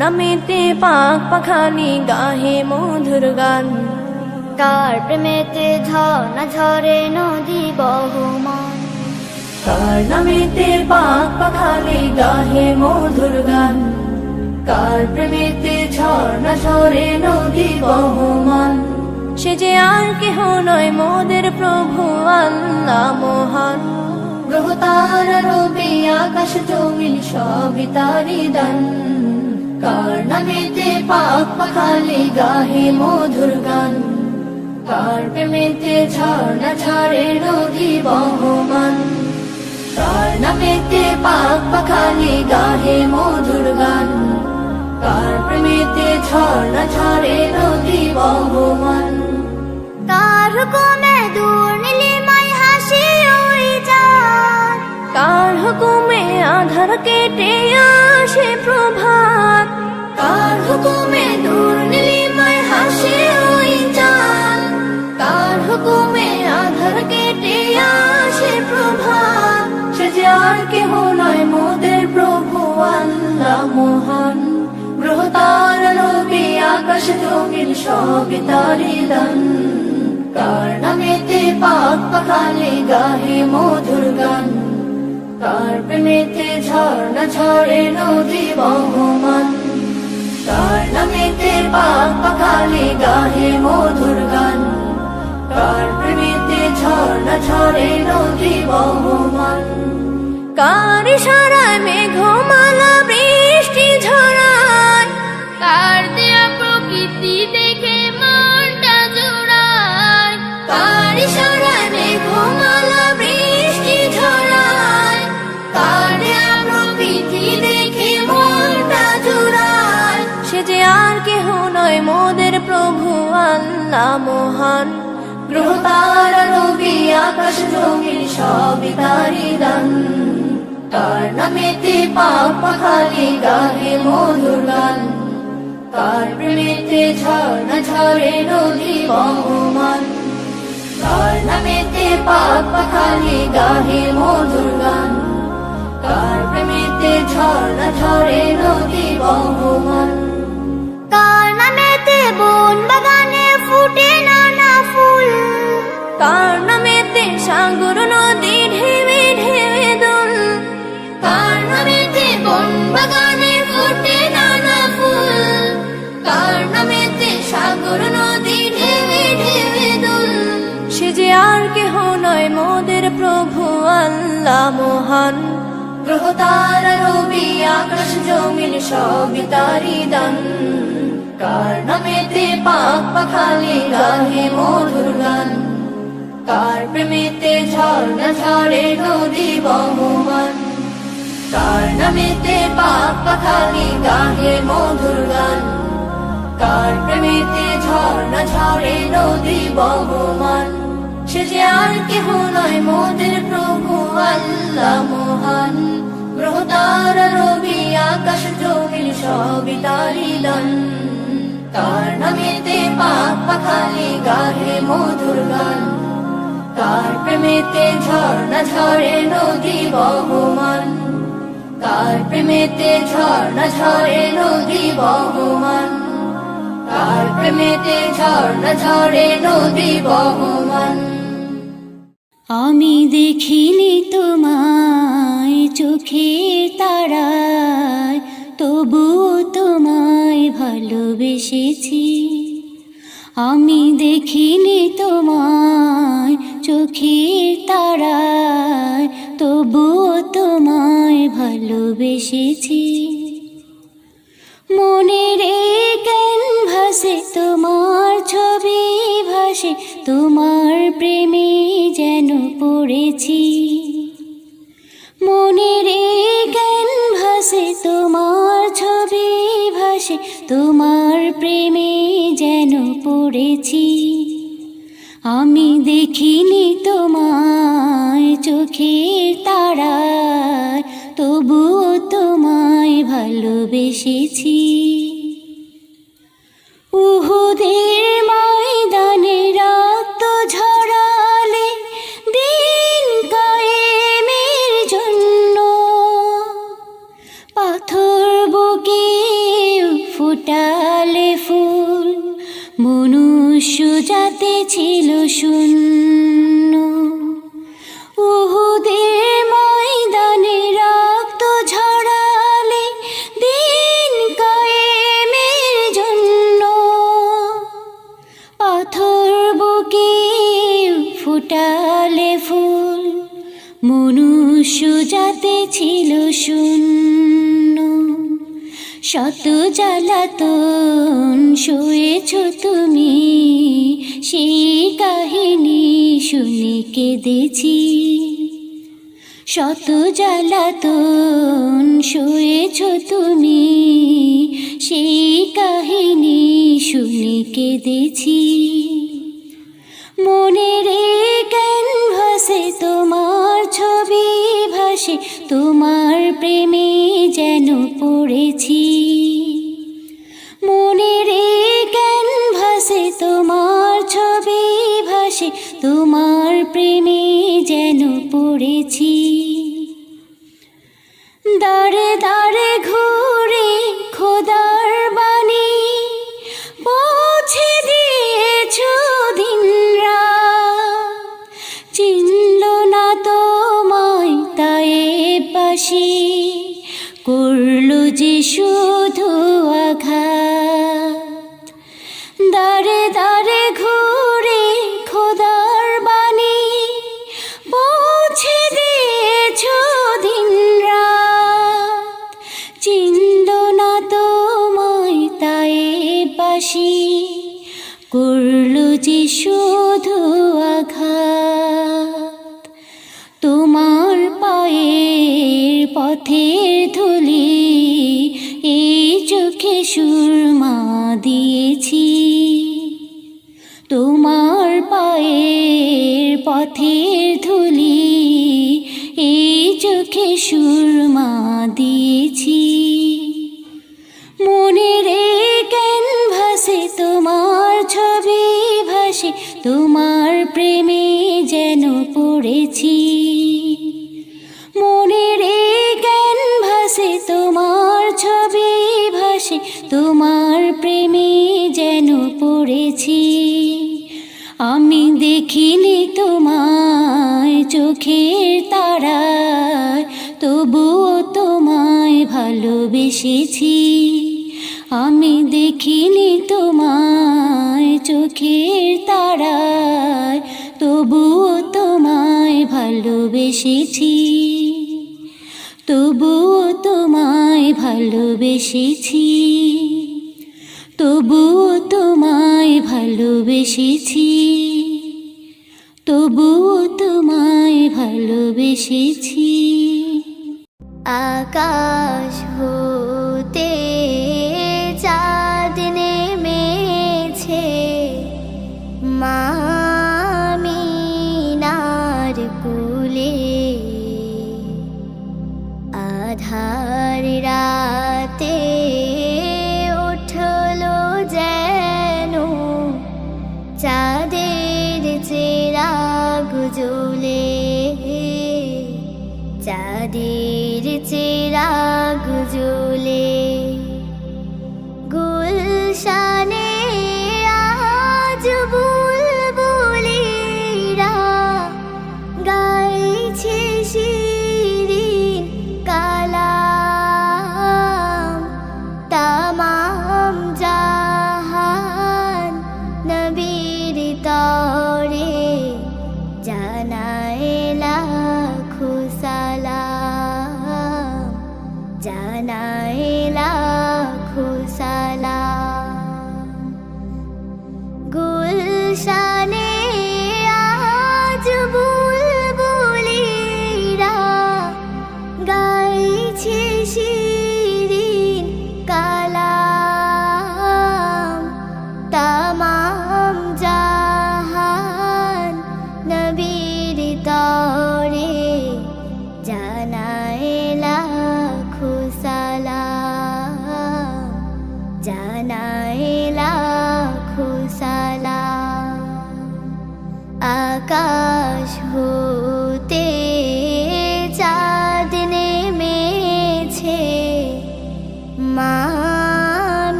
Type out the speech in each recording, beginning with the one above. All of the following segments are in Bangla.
নামেতে পাক পাখালি গাহে মধুর গান, কার প্রেমেতে ঝর্ণা ঝরে নদী বহমান। কার নামেতে পাক পাখালি গাহে মধুর গান, কার প্রেমেতে ঝর্ণা ঝরে নদী বহমান। সে যে আর কেহ নয় মোদের প্রভু আল্লাহ মহান, গ্রহ তারা রবি আকাশ জমিন সবই তারি দান। কার নামেতে পাক পাখালি গাহে মধুর গান, কার প্রেমেতে ঝর্ণা ঝরে নদী বহমান। কার নামেতে পাক পাখালি গাহে মধুর গান, কার প্রেমেতে ঝর্ণা ঝরে নদী বহমান। কার হুকুমে দূর নীলিমায় হাসি ওই চাঁদ, কার হুকুমে আধার কেটে আসে প্রভাত, কার হুকুমে দূর নীলিমায় হাসে ওই চাঁদ, কার হুকুমে আধার কেটে আসে প্রভাত। সে যে আর কেহ নয় মোদের প্রভু আল্লাহ মহান, গ্রহ তারা রবি আকাশ জমিন সবই তারি দান। কার নামেতে পাক পাখালি গাহে মধুর গান, কার প্রেমেতে ঝর্ণা ঝরে নদী বহমান। কার নামেতে পাক পাখালি গাহে মধুর গান, কার প্রেমেতে ঝর্ণা ঝরে নদী বহমান। কার ইশারায় মেঘমালা বৃষ্টি ঝরায়, কার দেয়া প্রকৃতি দেখে মনটা জোড়ায়। কার ইশারায় মেঘমালা বৃষ্টি ঝরায়, কার দেয়া প্রকৃতি দেখে মনটা জুড়ায়। সে যে আর কেহ নয় মোদের প্রভু আল্লাহ মহান, গ্রহ তারা রবি আকাশ জমিন সবই তারি দান। কার নামেতে পাক পাখালি গাহে মধুর গান, কার প্রেমেতে ঝর্ণা ঝরে নদী বহমান। কার নামেতে পাক পাখালি গাহে মধুর গান, কার প্রেমেতে ঝর্ণা ঝরে নদী বহমান। কার নামেতে বন বাগানে ফুটে নানা ফুল, কার নামেতে সাগর নদী ঢেউে ঢেউে দোল, কার নামেতে বন বাগানে ফুটে নানা ফুল, কার নামেতে সাগর নদী ঢেউে ঢেউে দোল। সে যে আর কেহ নয় মোদের প্রভু আল্লাহ মহান, গ্রহ তারা রবি আকাশ জমিন সবই তারি দান। কার নামেতে পাক পাখালি গাহে মধুর গান, কার প্রেমেতে ঝর্ণা ঝরে নদী বহমান। কার নামেতে পাক পাখালি গাহে মধুর গান, কার প্রেমেতে ঝর্ণা ঝরে নদী বহমান। সে যে আর কেহ নয় মোদের প্রভু আল্লাহ মহান, গ্রহ তারা রবি আকাশ জমিন সবই তারি দান। কার নামেতে পাক পাখালি গাহে মধুর গান, কার প্রেমেতে ঝর্ণা ঝরে নদী বহমান। কার প্রেমেতে ঝর্ণা ঝরে নদী বহমান, কার প্রেমেতে ঝর্ণা ঝরে নদী বহমান। আমি দেখিনি তোমায় চোখের তারায়, তবুও তোমায় ভালোবেসেছি। আমি দেখিনি তোমায় চোখের তারায়, তবুও তোমায় ভালোবেসেছি। মনের এই ক্যানভাসে তোমার ছবি ভাসে, তোমার প্রেমে যেন পড়েছি। মনের এই ক্যানভাসে তোমার ছবি ভাসে, তোমার প্রেমে যেন পড়েছি। আমি দেখিনি তোমায় চোখের তারায়, তবুও তোমায় ভালোবেসেছি। উহুদের ময়দানে রক্ত ঝরালে দিন কায়েমের জন্য, পাথর বুকে ফুটালে ফুল, মনুষ্য জাতি ছিল শূন্য। উহুদের ময়দানে রক্ত ঝরালে দিন কায়েমের জন্য, পাথর বুকে ফুটালে ফুল, মনুষ্য জাতি ছিল শূন্য। শত জ্বালাতন সয়েছ তুমি, সেই কাহিনী শুনে কেঁদেছি। শত জ্বালাতন সয়েছ তুমি, সেই কাহিনী শুনে কেঁদেছি। মনের ক্যানভাসে তোমার ছবি ভাসে, তোমার প্রেমে যেন পড়েছি। মনের ক্যানভাসে তোমার ছবি ভাসে, তোমার প্রেমে যেন পড়েছি। দাঁড়ে দাঁড়ে ঘুরে খোদার বাণী পৌঁছে দিয়েছ দিনরাত, চিনল না তোমায় তায়েববাসী, করলো যে শুধু আঘাত। দাঁড়ে দাঁড়ে ঘুরে খোদার বাণী পৌঁছে দিয়েছ দিনরাত, চিনল না তোমায় তায়েববাসী, করলো যে শুধু আঘাত। তোমার পায়ের পথের ধুলি এই চোখে সুরমা দিয়েছি। তোমার পায়ের পথের ধুলি এই চোখে সুরমা দিয়েছি। মনের ক্যানভাসে তোমার ছবি ভাসে, তোমার প্রেমে যেন পড়েছি। মনের ক্যানভাসে তোমার ছবি ভাসে, তোমার প্রেমে যেন পড়েছি। আমি দেখিনি তোমায় চোখের তারায়, তবুও তোমায় ভালোবেসেছি। আমি দেখিনি তোমায় চোখের তারায়, তবুও তোমায় ভালোবেসেছি। তবুও তোমায় ভালোবেসেছি। তবুও তোমায় ভালোবেসেছি। তবুও তোমায় ভালোবেসেছি। আকাশ হতে চাঁদ নেমেছে, মা আমিনার কোলে। আধার রাতে উঠলো যেন চাঁদের চিরাগ জ্বলে, চাঁদের চিরাগ জ্বলে।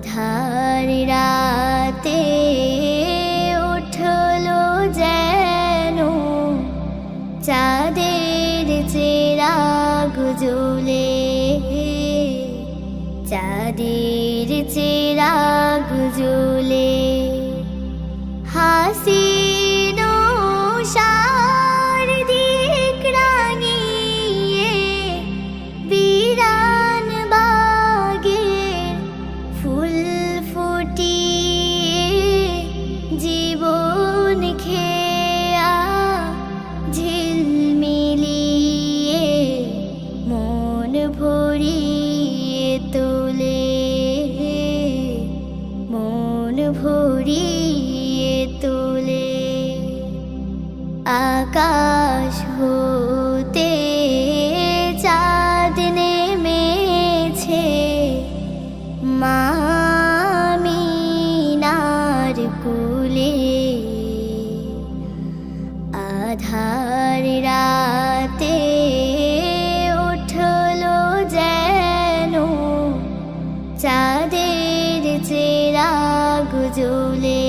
আধার রাতে উঠলো যেন চাঁদের চিরাগ জ্বলে, চাঁদের চিরাগ জ্বলে। হাসিন সারদিক রাঙিয়ে বিরান বাগের ফুল ফুটিয়ে জীবন খেয়া ঝিলমিলিয়ে মন ভরিয়ে তোলে, মন ভরিয়ে তোলে। আকাশ হতে চাঁদ নেমেছে মা আমিনার কোলে। আধার রাতে উঠলো যেন চাঁদের চিরাগ জ্বলে,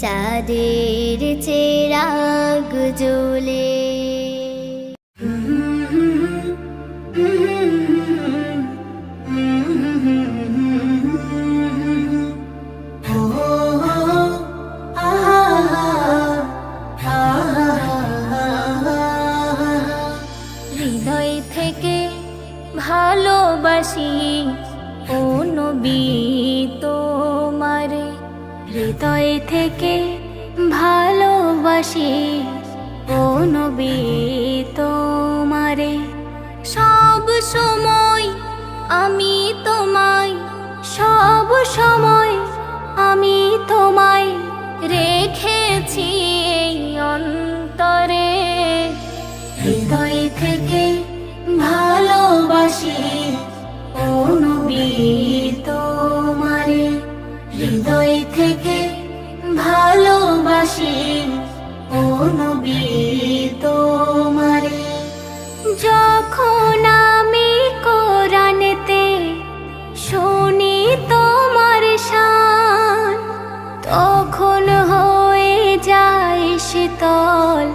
চাঁদের চিরাগ জ্বলে। হৃদয় থেকে ভালোবাসি ও নবী তোমারে, হৃদয় থেকে ভালোবাসি ও নবী তোমারে। সব সময় আমি তোমায়, সব সময় আমি তোমায় রেখেছি এই অন্তরে। হৃদয় থেকে ভালোবাসি ও নবী তোমারে, হৃদয় থেকে ভালোবাসি ও নবী তোমারে। যখন আমি কোরআনেতে শুনি তোমার শান, তখন হয়ে যায় শীতল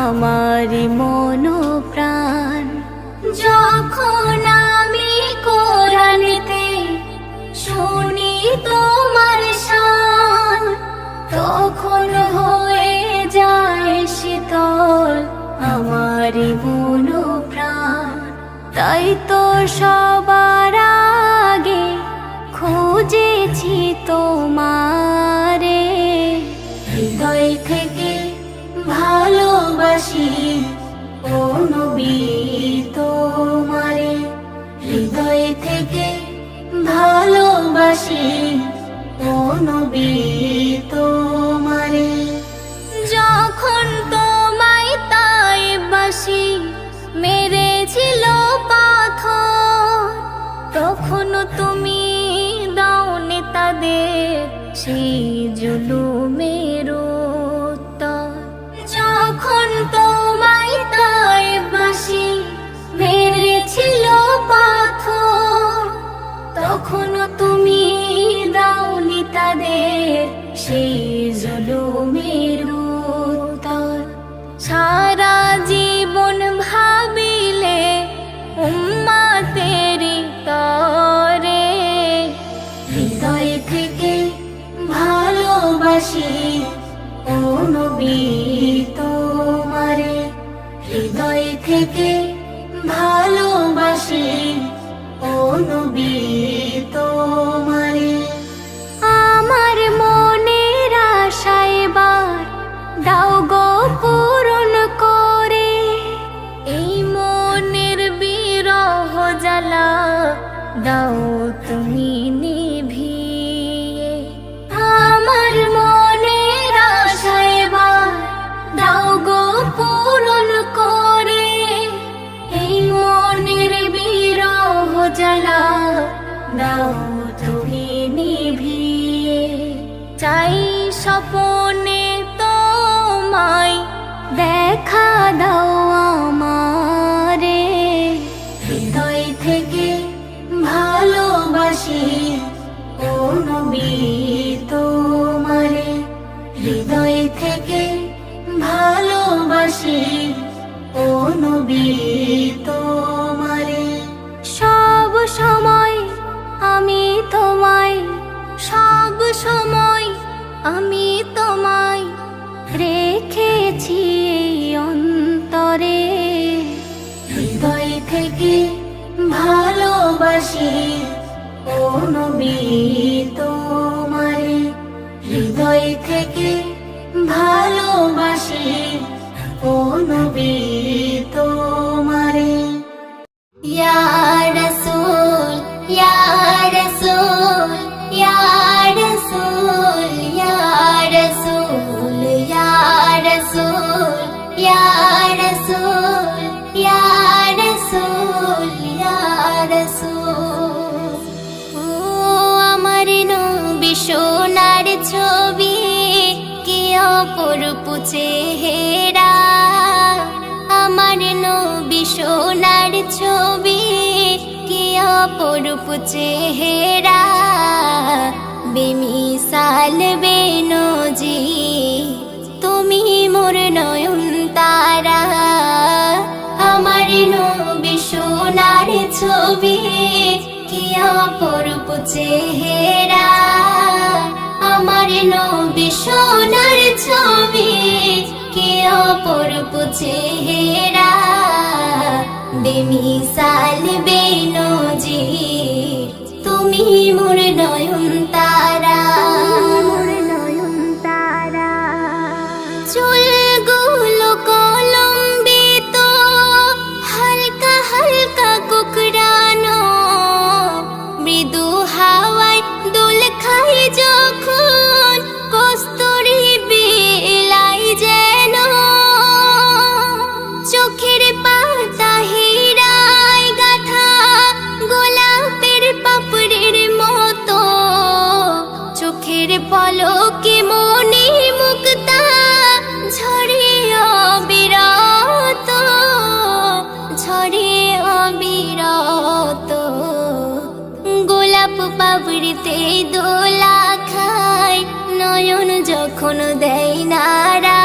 আমার মন প্রাণ। যখন আমি কোরআনেতে শুনি তোমার শান, তখন হয়ে যায় শীতল আমার মন প্রাণ। তাই তো সবার আগে খুঁজেছি তোমারে, হৃদয় থেকে ভালোবাসি ও নবী তোমারে, হৃদয় থেকে ভালোবাসি ও নবী তোমারে। যখন তোমায় তাই বাসি মেরেছিল পাথর, তখন তুমি দাওনি তাদের সেই জুলুমের উত্তর। যখন তোমায় তাই বাসি মেরেছিল পাথর, তখন তুমি দাওনি তাদের সেই জুলুমের উত্তর। সারা জীবন ভাবিলে উম্মতেরি তরে, হৃদয় থেকে ভালোবাসি ও নবী তোমারে, হৃদয় থেকে ভালোবাসি ও নবী তোমারে। আমার মনের আশা এবার দাও গো পূরণ করে, এই মনের বিরহ জ্বালা দাও তুমি নিভিয়ে। আমার মনের আশা এবার দাও গো পূরণ করে, এই মনের বিরহ জ্বালা দাও তুমি নিভিয়ে। চাই স্বপনে তোমায় দেখা দাও আমারে, হৃদয় থেকে ভালো নবী তোমারে সব সময় আমি তোমায়, সব সময় আমি তোমায় রেখেছি এই অন্তরে। হৃদয় থেকে ভালোবাসি ও নবী তোমারে, হৃদয় থেকে ভালোবাসি ও নবী তোমারে। ইয়া রাসূল ইয়া রাসূল ইয়া রাসূল ইয়া রাসূল ইয়া রাসূল ইয়া রাসূল ইয়া রাসূল ইয়া রাসূল। ও আমার নবী সোনার ছবি, কি অপরূপ চেহারা। আমার নবী সোনার ছবি, কি অপরূপ চেহারা। বেমিসাল বেনজি তুমি মোর নয়ন তারা। আমার নবী সোনার ছবি, কি অপরূপ চেহারা। আমার নবী সোনার ছবি, কি অপরূপ চেহারা। বেমিসাল বেনজির তুমি মোর নয়ন তারা। চুলগুলো কলম্বিত, হালকা হালকা কুকড়ানো, মৃদু হাওয়ায় দোল খায় যখন, কস্তুরী বিলাই যেন। চোখের পাতা হীরায় গাঁথা, গোলাপের পাপড়ির মতো। চোখের পলকে মনি মুক্তা ঝরে অবিরত, ঝরে অবিরত। গোলাপ পাপড়িতে দোলা খায়, নয়ন যখন দেয় নাড়া।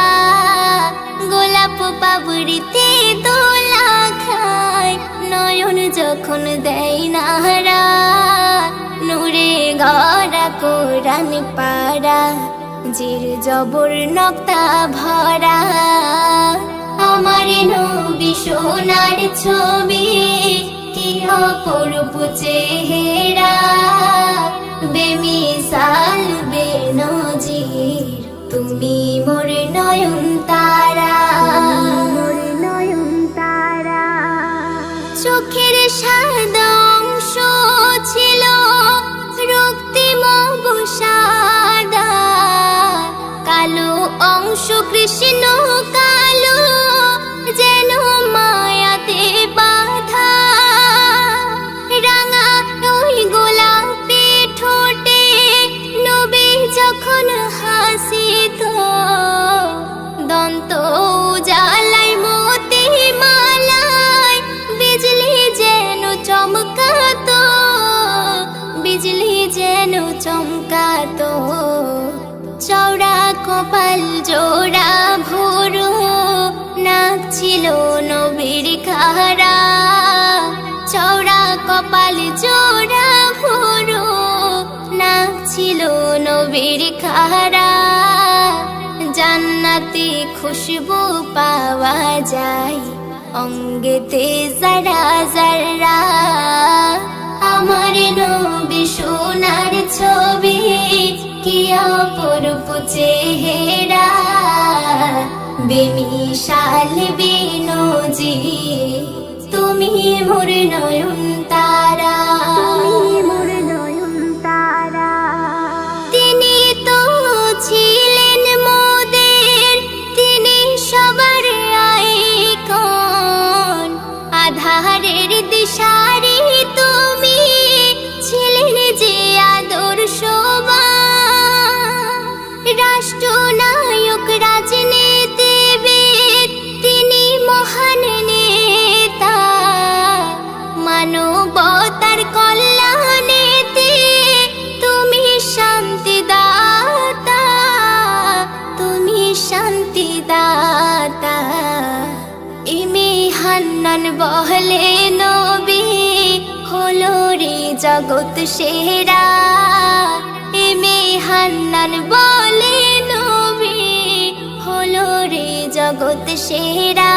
গোলাপ পাপড়িতে দোলা খায়, নয়ন যখন দেয় নাড়া। নূরে গড়া কোরআন পারা, জির জবর নক্তা ভরা। আমার নবী সোনার ছবি, কি অপরূপ চেহারা। বেমিসাল বেনজির তুমি মোর নয়ন তারা। চোখের সাদা অংশ ছিল রক্তিম সাদা, কালো অংশ কৃষ্ণ কালো, যেন মায়াতে বাঁধা। রাঙা ওই গোলাপি ঠোঁটে নবী যখন হাসিত, দন্ত উজালায় মতি মালায় বিজলি যেন চমকাতো, বিজলি যেন চমকাতো। চওড়া কপাল জোড়া ভুরু, নাক ছিল নবীর খাড়া। চওড়া কপাল জোড়া ভুরু, নাক ছিল নবীর খাড়া। জান্নাতি খুশবু পাওয়া যায় অঙ্গেতে যারা যারা। আমার নবী সোনার ছবি, কি অপরূপ চেহারা। বেমিসাল বেনজির তুমি মোর নয়ন তারা। তিনি তো ছিলেন মোদের, তিনি সবার আইকন। আধারের দিশারি তুমি ছিলেন যে আদর্শবান। রাষ্ট্রনায়ক রাজনীতিবিদ তিনি মহান নেতা। মানবতার কল্যাণেতে তুমি শান্তিদাতা, তুমি শান্তিদাতা। ইমে হান্নান বহলে নবী হলো রে জগৎ সেরা এমে হান্নান বলে নবী হলো রে জগৎ সেরা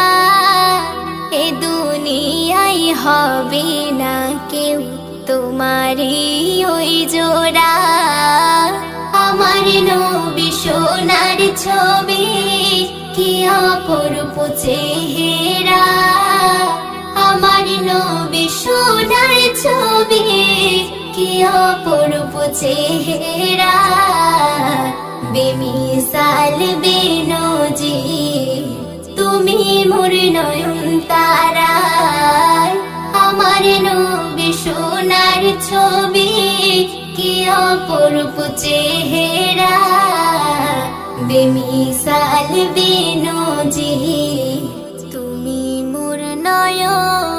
এ দুনিয়ায় হবে না কেউ তোমারই ওই জোড়া আমার নবী সোনার ছবি কি অপরূপ চেহারা আমার নবী সোনার ছবি কি অপরূপ চেহারা বেমিসাল বেনজি তুমি মোর নয়ন তারা আমার নবী সোনার ছবি কি অপরূপ চেহারা বেমিসাল বেনজি তুমি মোর নয়ন